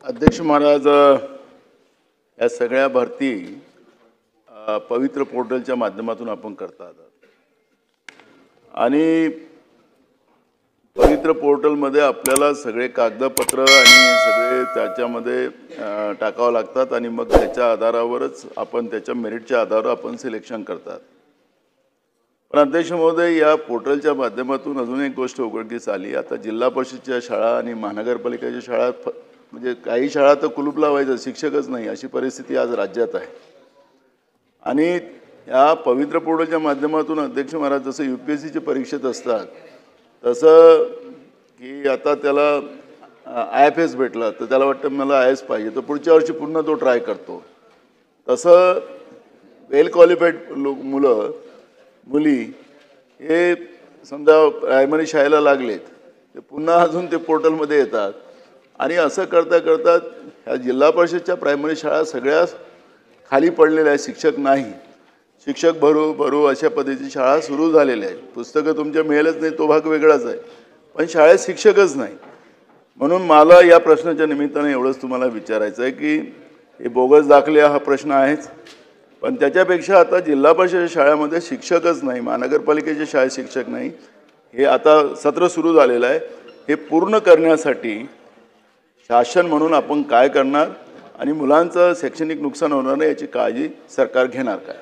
अध्यक्ष महाराज, या सगळ्या भरती पवित्र पोर्टलच्या माध्यमातून आपण करतात आणि पवित्र पोर्टलमध्ये आपल्याला सगळे कागदपत्र आणि सगळे त्याच्यामध्ये टाकावं लागतात आणि मग त्याच्या आधारावरच आपण त्याच्या मेरिटच्या आधारावर आपण सिलेक्शन करतात। पण अध्यक्ष महोदय, या पोर्टलच्या माध्यमातून अजून एक गोष्ट उघडकीस आली। आता जिल्हा परिषदच्या शाळा आणि महानगरपालिकेच्या शाळा म्हणजे काही शाळा तर कुलूप लावायचं, शिक्षकच नाही अशी परिस्थिती आज राज्यात आहे। आणि या पवित्र पोर्टलच्या माध्यमातून अध्यक्ष महाराज, जसं UPSCच्या परीक्षेत असतात तसं की आता त्याला IFS भेटला तर त्याला वाटतं मला IAS पाहिजे, तर पुढच्या वर्षी पुन्हा तो ट्राय करतो। तसं वेल क्वालिफाईड मुलं मुली हे समजा प्रायमरी शाळेला लागलेत ते पुन्हा अजून ते पोर्टलमध्ये येतात आणि असं करता करता ह्या जिल्हा परिषदच्या प्रायमरी शाळा सगळ्या खाली पडलेल्या आहेत। शिक्षक नाही, शिक्षक भरू अशा पद्धतीची शाळा सुरू झालेल्या आहेत। पुस्तकं तुमच्या मिळेलच नाही तो भाग वेगळाच आहे, पण शाळेत शिक्षकच नाही। म्हणून मला या प्रश्नाच्या निमित्ताने एवढंच तुम्हाला विचारायचं आहे की हे बोगस दाखले हा प्रश्न आहेच, पण त्याच्यापेक्षा आता जिल्हा परिषदेच्या शाळेमध्ये शिक्षकच नाही, महानगरपालिकेच्या शाळेत शिक्षक नाही, हे आता सत्र सुरू झालेलं आहे। हे पूर्ण करण्यासाठी शासन म्हणून आपण काय करणार आणि मुलांचं शैक्षणिक नुकसान होणार नाही याची काळजी सरकार घेणार काय?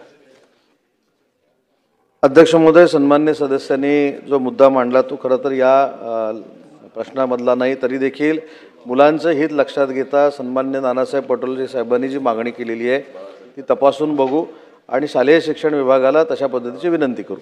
अध्यक्ष महोदय, सन्मान्य सदस्यांनी जो मुद्दा मांडला तो खरं तर या प्रश्नामधला नाही, तरी देखील मुलांचं हित लक्षात घेता सन्मान्य नानासाहेब पटोले साहेबांनी जी मागणी केलेली आहे ती तपासून बघू आणि शालेय शिक्षण विभागाला तशा पद्धतीची विनंती करू।